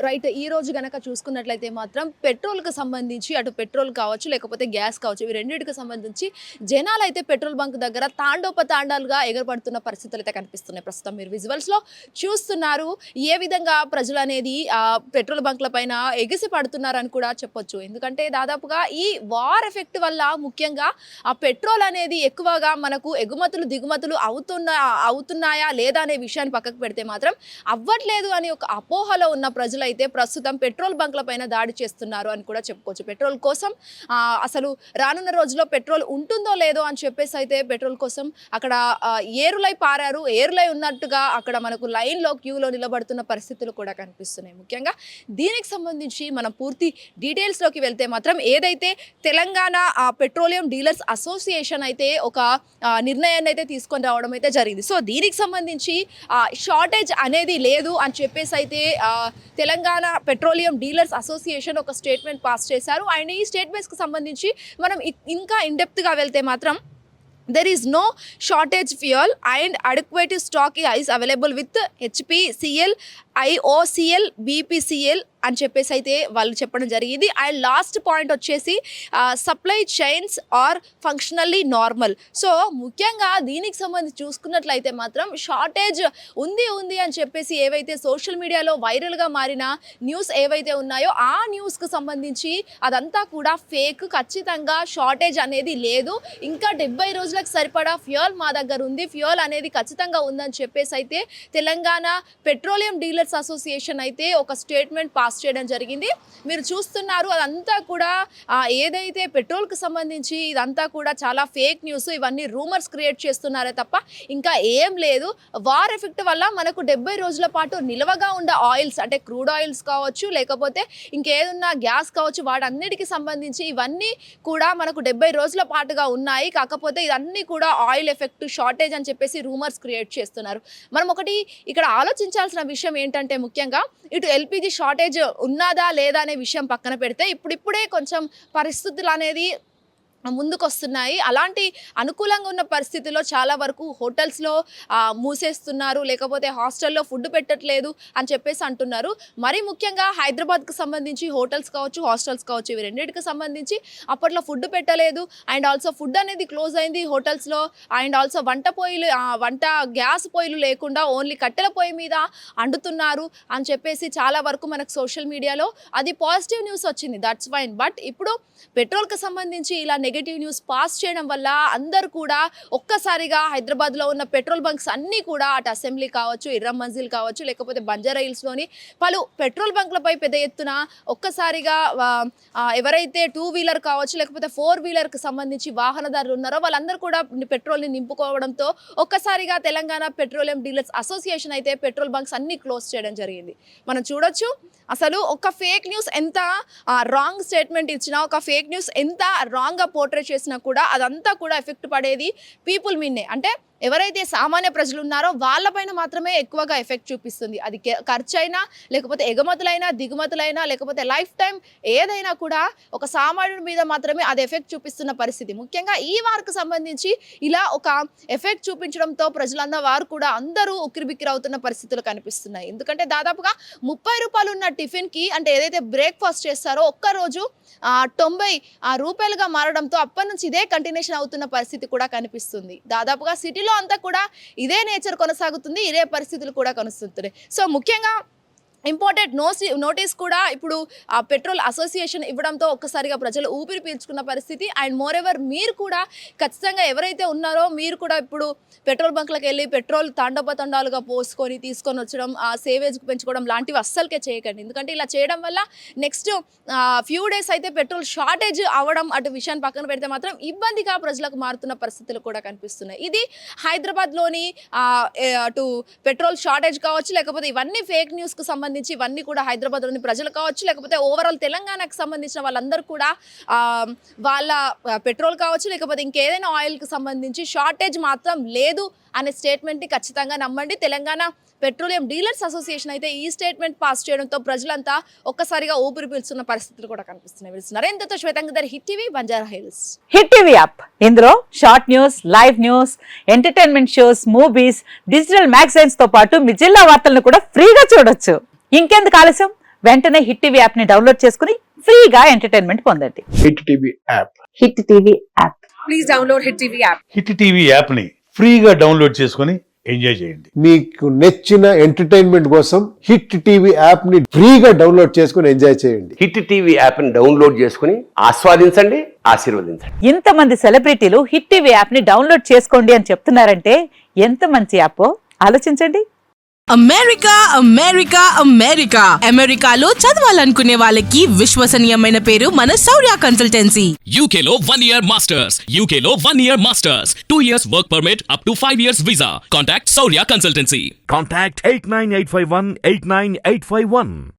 Right. ఈ రోజు గనక చూసుకున్నట్లయితే మాత్రం పెట్రోల్‌కి సంబంధించి అటు పెట్రోల్ కావచ్చు, లేకపోతే గ్యాస్ కావచ్చు. ఇవి రెండిటికి సంబంధించి జనాలైతే పెట్రోల్ బంక్ దగ్గర తాండోపతాండాలుగా ఎగరపడుతున్న పరిస్థితులైతే కనిపిస్తున్నాయి. ప్రస్తుతం మీరు విజువల్స్‌లో చూస్తున్నారు. ఏ విధంగా ప్రజలనేది పెట్రోల్ బంక్‌ల పైన ఎగిసి పడుతున్నారని కూడా చెప్పొచ్చు. ఎందుకంటే దాదాపుగా ఈ వార్ ఎఫెక్ట్ వల్ల ముఖ్యంగా ఆ పెట్రోల్ అనేది ఎక్కువగా మనకు ఎగుమతులు, దిగుమతులు అవుతున్నాయా లేదా అనే విషయాన్ని పక్కకు పెడితే మాత్రం అవ్వట్లేదు అని ఒక అపోహలో ఉన్న ప్రజలైతే ప్రస్తుతం పెట్రోల్ బంక్ల పైన దాడి చేస్తున్నారు అని కూడా చెప్పుకోవచ్చు. పెట్రోల్ కోసం అసలు రానున్న రోజుల్లో పెట్రోల్ ఉంటుందో లేదో అని చెప్పేసి అయితే పెట్రోల్ కోసం అక్కడ ఏరులై పారారు. ఏరులై ఉన్నట్టుగా అక్కడ మనకు లైన్‌లో క్యూలో నిలబడుతున్న పరిస్థితులు కూడా కనిపిస్తున్నాయి. ముఖ్యంగా దీనికి సంబంధించి మనం పూర్తి డీటెయిల్స్‌లోకి వెళ్తే మాత్రం ఏదైతే తెలంగాణ పెట్రోలియం డీలర్స్ అసోసియేషన్ అయితే ఒక నిర్ణయాన్ని అయితే తీసుకొని రావడం అయితే జరిగింది. సో దీనికి సంబంధించి షార్టేజ్ అనేది లేదు అని చెప్పేసి అయితే తెలంగాణ పెట్రోలియం డీలర్స్ అసోసియేషన్ ఒక స్టేట్మెంట్ పాస్ చేశారు. అండ్ ఈ స్టేట్మెంట్స్కి సంబంధించి మనం ఇంకా ఇన్డెప్త్గా వెళ్తే మాత్రం there is no shortage fuel and adequate stock is available with HPCL, IOCL, BPCL అని చెప్పేసి అయితే వాళ్ళు చెప్పడం జరిగింది. అండ్ లాస్ట్ పాయింట్ వచ్చేసి supply chains are functionally normal. So ముఖ్యంగా దీనికి సంబంధించి చూసుకున్నట్లయితే మాత్రం షార్టేజ్ ఉంది అని చెప్పేసి ఏవైతే సోషల్ మీడియాలో వైరల్గా మారిన న్యూస్ ఏవైతే ఉన్నాయో ఆ న్యూస్కి సంబంధించి అదంతా కూడా ఫేక్. ఖచ్చితంగా షార్టేజ్ అనేది లేదు. ఇంకా 70 రోజులకు సరిపడా ఫ్యూయల్ మా దగ్గర ఉంది. ఫ్యూయల్ అనేది ఖచ్చితంగా ఉందని చెప్పేసి అయితే తెలంగాణ పెట్రోలియం డీలర్స్ అసోసియేషన్ అయితే ఒక స్టేట్మెంట్ పాస్ చేయడం జరిగింది. మీరు చూస్తున్నారు అదంతా కూడా ఏదైతే పెట్రోల్కి సంబంధించి ఇదంతా కూడా చాలా ఫేక్ న్యూస్, ఇవన్నీ రూమర్స్ క్రియేట్ చేస్తున్నారే తప్ప ఇంకా ఏం లేదు. వార్ ఎఫెక్ట్ వల్ల మనకు 70 రోజుల పాటు నిల్వగా ఉండే ఆయిల్స్ అంటే క్రూడ్ ఆయిల్స్ కావచ్చు, లేకపోతే ఇంకేదన్నా గ్యాస్ కావచ్చు, వాటన్నిటికి సంబంధించి ఇవన్నీ కూడా మనకు 70 రోజుల పాటుగా ఉన్నాయి. కాకపోతే ఇదన్నీ కూడా ఆయిల్ ఎఫెక్ట్, షార్టేజ్ అని చెప్పేసి రూమర్స్ క్రియేట్ చేస్తున్నారు. మనం ఒకటి ఇక్కడ ఆలోచించాల్సిన విషయం ఏంటంటే ముఖ్యంగా ఇటు ఎల్పిజి షార్టేజ్ ఉన్నదా లేదా అనే విషయం పక్కన పెడితే ఇప్పుడిప్పుడే కొంచెం పరిస్థితులు అనేది ముందుకు వస్తున్నాయి. అలాంటి అనుకూలంగా ఉన్న పరిస్థితుల్లో చాలా వరకు హోటల్స్లో మూసేస్తున్నారు, లేకపోతే హాస్టల్లో ఫుడ్ పెట్టట్లేదు అని చెప్పేసి అంటున్నారు. మరి ముఖ్యంగా హైదరాబాద్కి సంబంధించి హోటల్స్ కావచ్చు, హాస్టల్స్ కావచ్చు, ఇవి రెండింటికి సంబంధించి అప్పట్లో ఫుడ్ పెట్టలేదు. అండ్ ఆల్సో ఫుడ్ అనేది క్లోజ్ అయింది హోటల్స్లో. అండ్ ఆల్సో వంట గ్యాస్ పొయ్యిలు లేకుండా ఓన్లీ కట్టెల పొయ్యి మీద వండుతున్నారు అని చెప్పేసి చాలా వరకు మనకు సోషల్ మీడియాలో అది పాజిటివ్ న్యూస్ వచ్చింది. That's fine. బట్ ఇప్పుడు పెట్రోల్కి సంబంధించి ఇలా నెగటివ్ న్యూస్ పాస్ చేయడం వల్ల అందరూ కూడా ఒక్కసారిగా హైదరాబాద్లో ఉన్న పెట్రోల్ బంక్స్ అన్నీ కూడా అటు అసెంబ్లీ కావచ్చు, ఇర్రం మంజిల్ కావచ్చు, లేకపోతే బంజారా హిల్స్లోని పలు పెట్రోల్ బంక్లపై పెద్ద ఎత్తున ఒక్కసారిగా ఎవరైతే 2 వీలర్ కావచ్చు, లేకపోతే 4 వీలర్కి సంబంధించి వాహనదారులు ఉన్నారో వాళ్ళందరూ కూడా పెట్రోల్ని నింపుకోవడంతో ఒక్కసారిగా తెలంగాణ పెట్రోలియం డీలర్స్ అసోసియేషన్ అయితే పెట్రోల్ బంక్స్ అన్నీ క్లోజ్ చేయడం జరిగింది. మనం చూడొచ్చు అసలు ఒక ఫేక్ న్యూస్ ఎంత రాంగ్ స్టేట్మెంట్ ఇచ్చినా, ఒక ఫేక్ న్యూస్ ఎంత రాంగ్గా పోర్ట్రే చేసినా కూడా అదంతా కూడా ఎఫెక్ట్ పడేది పీపుల్ మీన్నే. అంటే ఎవరైతే సామాన్య ప్రజలు ఉన్నారో వాళ్ళపైన మాత్రమే ఎక్కువగా ఎఫెక్ట్ చూపిస్తుంది. అది ఖర్చు అయినా, లేకపోతే ఎగుమతులైనా, దిగుమతులైనా, లేకపోతే లైఫ్ టైం ఏదైనా కూడా ఒక సామాన్యుడి మీద మాత్రమే అది ఎఫెక్ట్ చూపిస్తున్న పరిస్థితి. ముఖ్యంగా ఈ వార్కు సంబంధించి ఇలా ఒక ఎఫెక్ట్ చూపించడంతో ప్రజలందరూ వారు కూడా అందరూ ఉక్కిరిబిక్కిరి అవుతున్న పరిస్థితులు కనిపిస్తున్నాయి. ఎందుకంటే దాదాపుగా 30 రూపాయలు ఉన్న టిఫిన్కి అంటే ఏదైతే బ్రేక్ఫాస్ట్ చేస్తారో ఒక్కరోజు 90 రూపాయలుగా మారడంతో అప్పటి నుంచి ఇదే కంటిన్యూషన్ అవుతున్న పరిస్థితి కూడా కనిపిస్తుంది. దాదాపుగా సిటీలో అంతా కూడా ఇదే నేచర్ కొనసాగుతుంది, ఇదే పరిస్థితులు కూడా కొనసాగుతున్నాయి. సో ముఖ్యంగా ఇంపార్టెంట్ నోటీస్ కూడా ఇప్పుడు పెట్రోల్ అసోసియేషన్ ఇవ్వడంతో ఒక్కసారిగా ప్రజలు ఊపిరి పీల్చుకున్న పరిస్థితి. అండ్ మోర్ ఎవర్ మీరు కూడా ఖచ్చితంగా ఎవరైతే ఉన్నారో మీరు కూడా ఇప్పుడు పెట్రోల్ బంక్లకు వెళ్ళి పెట్రోల్ తండోపతండాలుగా పోసుకొని తీసుకొని వచ్చడం, సేవేజ్ పెంచుకోవడం లాంటివి అస్సలకే చేయకండి. ఎందుకంటే ఇలా చేయడం వల్ల నెక్స్ట్ ఫ్యూ డేస్ అయితే పెట్రోల్ షార్టేజ్ అవ్వడం అటు విషయాన్ని పక్కన పెడితే మాత్రం ఇబ్బందిగా ప్రజలకు మారుతున్న పరిస్థితులు కూడా కనిపిస్తున్నాయి. ఇది హైదరాబాద్లోని అటు పెట్రోల్ షార్టేజ్ కావచ్చు, లేకపోతే ఇవన్నీ ఫేక్ న్యూస్కి సంబంధించి ఇవన్నీ కూడా హైదరాబాద్లోని ప్రజలు కావచ్చు, లేకపోతే ఓవరాల్ తెలంగాణకు సంబంధించిన వాళ్ళందరూ కూడా వాళ్ళ పెట్రోల్ కావచ్చు, లేకపోతే ఇంకేదైనా ఆయిల్కి సంబంధించి షార్టేజ్ మాత్రం లేదు అనే స్టేట్మెంట్ని ఖచ్చితంగా నమ్మండి. తెలంగాణ పెట్రోలియం డీలర్స్ అసోసియేషన్ అయితే ఈ స్టేట్మెంట్ పాస్ చేయడంతో ప్రజలంతా ఒక్కసారిగా ఊపిరి పీల్చున్న పరిస్థితులు కూడా కనిపిస్తున్నాయి. నరేంద్రతో Shwetangadhar, Hit TV, Banjara Hills. Hit TV app ఇందులో short news, live news, entertainment shows, movies, digital magazines తో పాటు మీ జిల్లా వార్తలను కూడా ఫ్రీగా చూడొచ్చు. ఇంకెందుకు ఆలస్యం, వెంటనే హిట్ టీవీ యాప్ ని డౌన్లోడ్ చేసుకుని ఫ్రీగా ఎంటర్టైన్మెంట్ పొందండి. Hit TV app. Hit TV app. Please download Hit TV app. Hit TV యాప్ని ఫ్రీగా డౌన్లోడ్ చేసుకొని ఎంజాయ్ చేయండి. మీకు నచ్చిన ఎంటర్టైన్మెంట్ కోసం హిట్ టీవీ యాప్ ని ఫ్రీగా డౌన్లోడ్ చేసుకుని ఎంజాయ్ చేయండి. హిట్ టీవీ యాప్ని డౌన్లోడ్ చేసుకుని ఆస్వాదించండి, ఆశీర్వదించండి. ఇంతమంది సెలబ్రిటీలు హిట్ టీవీ యాప్ ని డౌన్లోడ్ చేసుకోండి అని చెప్తున్నారంటే ఎంత మంచి యాప్ ఆలోచించండి. అమెరికా అమెరికా అమెరికా అమెరికాలో చదవాలనుకునే వాళ్ళకి విశ్వసనీయమైన పేరు మన శౌర్య కన్సల్టెన్సీ. UK లో 1 year masters. UK లో 1 year masters. 2 years work permit up to 5 years visa. Contact Saurya Consultancy. Contact 89851 89851.